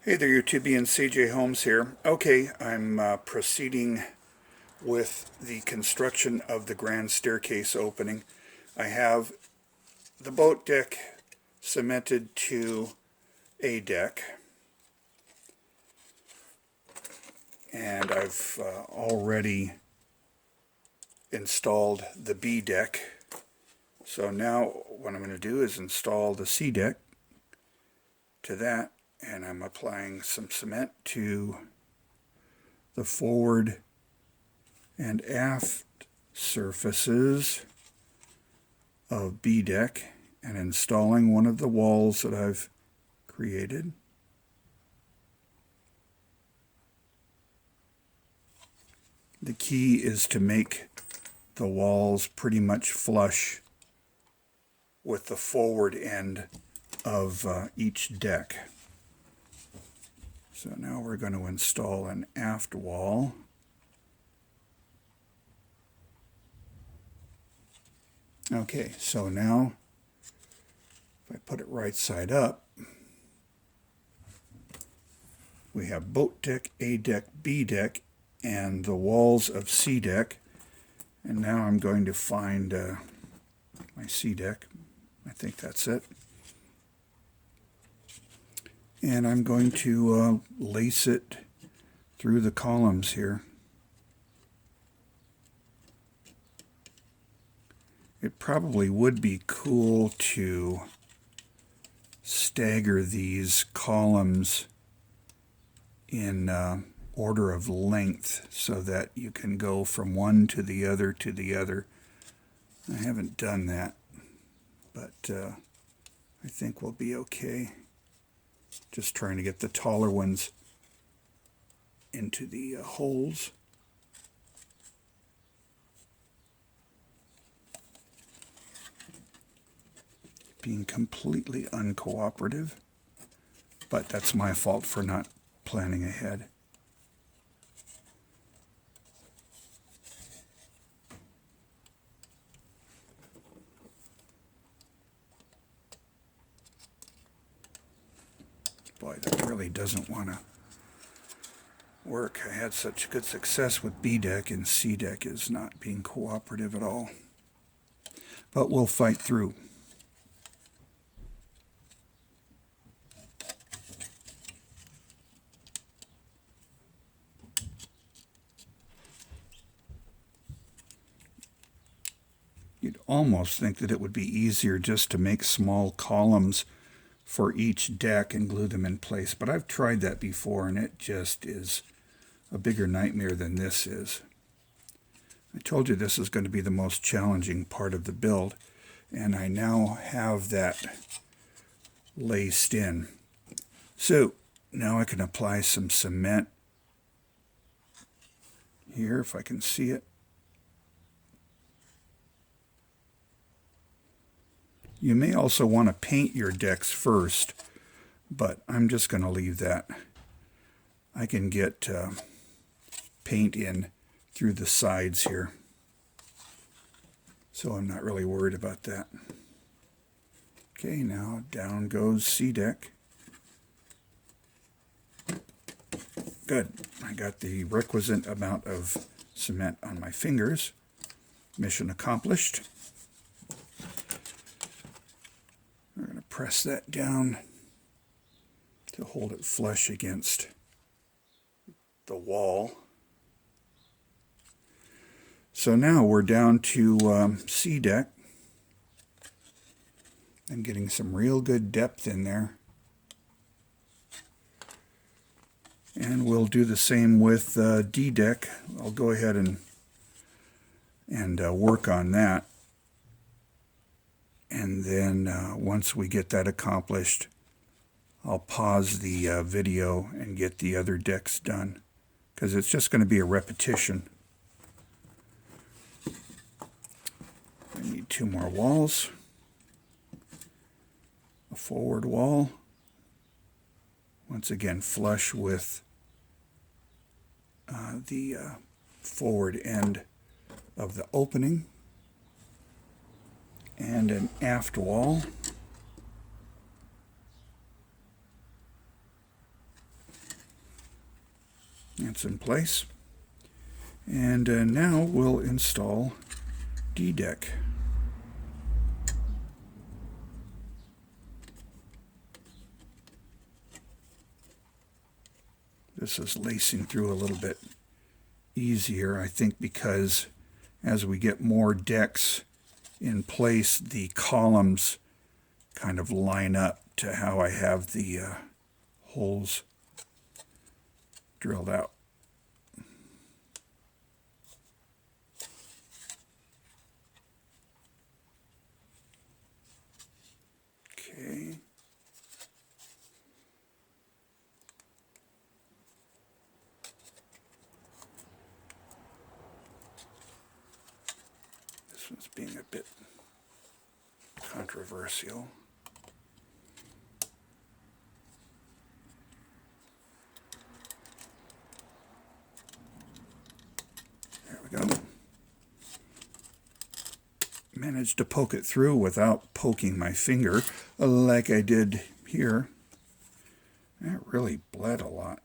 Hey there, YouTube, and CJ Holmes here. Okay, I'm proceeding with the construction of the grand staircase opening. I have the boat deck cemented to A deck, and I've already installed the B deck. So now what I'm going to do is install the C deck to that, and I'm applying some cement to the forward and aft surfaces of B deck and installing one of the walls that I've created. The key is to make the walls pretty much flush with the forward end of each deck. So now we're going to install an aft wall. Okay, so now if I put it right side up, we have boat deck, A deck, B deck, and the walls of C deck. And now I'm going to find my C deck. I think that's it. And I'm going to lace it through the columns here. It probably would be cool to stagger these columns in order of length so that you can go from one to the other to the other. I haven't done that, but I think we'll be okay. Just trying to get the taller ones into the holes. Being completely uncooperative, but that's my fault for not planning ahead. Boy, that really doesn't want to work. I had such good success with B deck, and C deck is not being cooperative at all. But we'll fight through. You'd almost think that it would be easier just to make small columns for each deck and glue them in place, but I've tried that before and it just is a bigger nightmare than this is. I told you this is going to be the most challenging part of the build, and I now have that laced in. So now I can apply some cement here if I can see it. You may also want to paint your decks first, but I'm just going to leave that. I can get paint in through the sides here, so I'm not really worried about that. Okay, now down goes C deck. Good. I got the requisite amount of cement on my fingers. Mission accomplished. We're going to press that down to hold it flush against the wall. So now we're down to C deck. I'm getting some real good depth in there. And we'll do the same with D deck. I'll go ahead and work on that. And then once we get that accomplished, I'll pause the video and get the other decks done, because it's just going to be a repetition. I need 2 more walls. A forward wall, once again flush with the forward end of the opening, and an aft wall. It's in place. And now we'll install D-deck. This is lacing through a little bit easier, I think, because as we get more decks in place, the columns kind of line up to how I have the holes drilled out. Okay. This one's being a bit controversial. There we go. Managed to poke it through without poking my finger like I did here. That really bled a lot.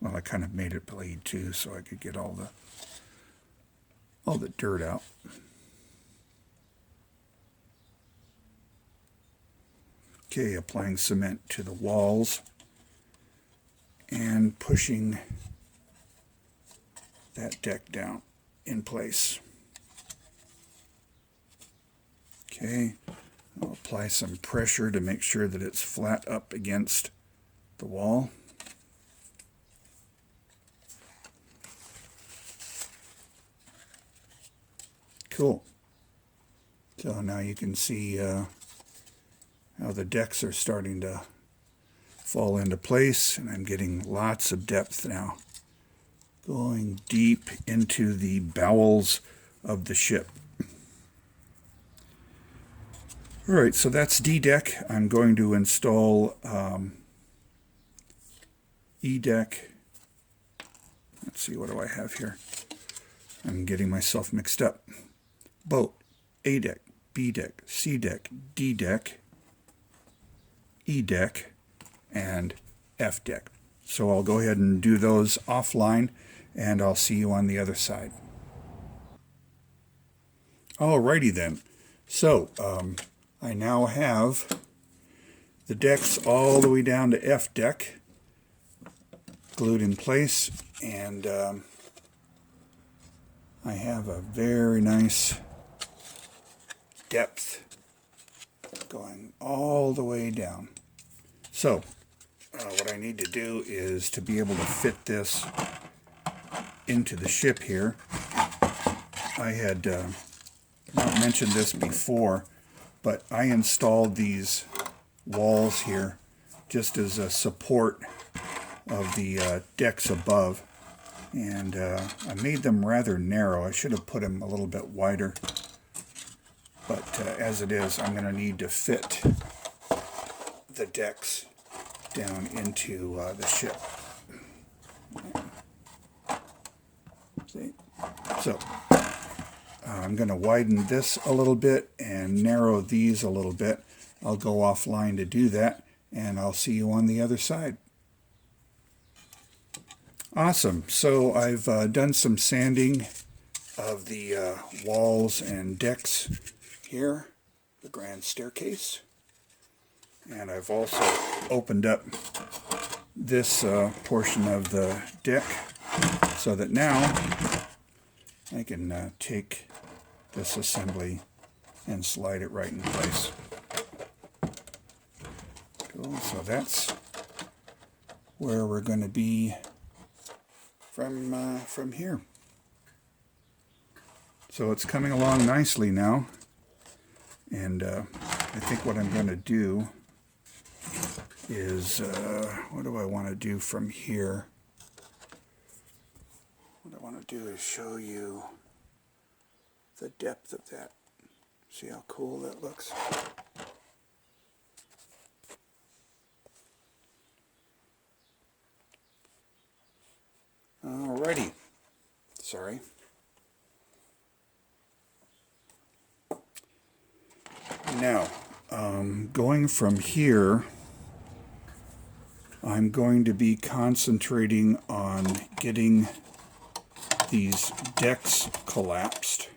Well, I kind of made it bleed too so I could get all the dirt out. Okay, applying cement to the walls and pushing that deck down in place. Okay, I'll apply some pressure to make sure that it's flat up against the wall. Cool. So now you can see how the decks are starting to fall into place, and I'm getting lots of depth now, going deep into the bowels of the ship. All right, so that's D-deck. I'm going to install E-deck. Let's see, what do I have here? I'm getting myself mixed up. Boat, A-deck, B-deck, C-deck, D-deck, E-deck, and F-deck. So I'll go ahead and do those offline, and I'll see you on the other side. Alrighty then. So I now have the decks all the way down to F-deck glued in place, and I have a very nice depth going all the way down. So what I need to do is to be able to fit this into the ship here. I had not mentioned this before, but I installed these walls here just as a support of the decks above, and I made them rather narrow. I should have put them a little bit wider, but as it is, I'm going to need to fit the decks down into the ship. See? So I'm going to widen this a little bit and narrow these a little bit. I'll go offline to do that, and I'll see you on the other side. Awesome. So I've done some sanding of the walls and decks here, the grand staircase. And I've also opened up this portion of the deck so that now I can take this assembly and slide it right in place. Cool. So that's where we're going to be from here. So it's coming along nicely now, and I think what I'm going to do is what do I want to do from here? What I want to do is show you the depth of that. See how cool that looks? Alrighty. Sorry. Now, going from here I'm going to be concentrating on getting these decks collapsed,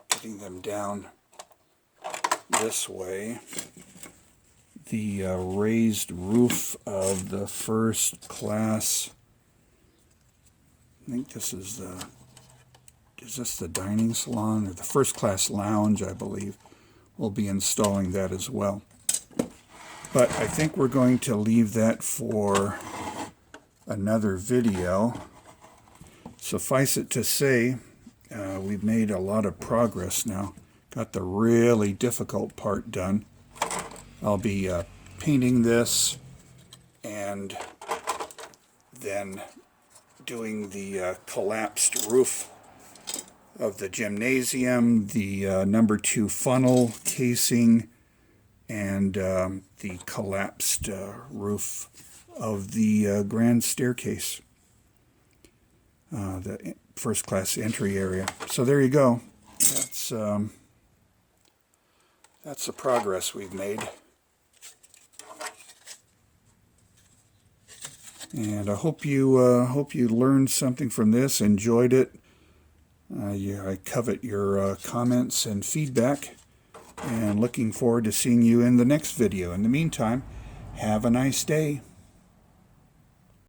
getting them down this way. The raised roof of the first class, I think this is this the dining salon, or the first class lounge, I believe. We'll be installing that as well. But I think we're going to leave that for another video. Suffice it to say, we've made a lot of progress now. Got the really difficult part done. I'll be painting this and then doing the collapsed roof of the gymnasium, the number 2 funnel casing, and the collapsed roof of the grand staircase, the first class entry area. So there you go. That's the progress we've made. And I hope you learned something from this, enjoyed it. I covet your comments and feedback, and looking forward to seeing you in the next video. In the meantime, have a nice day.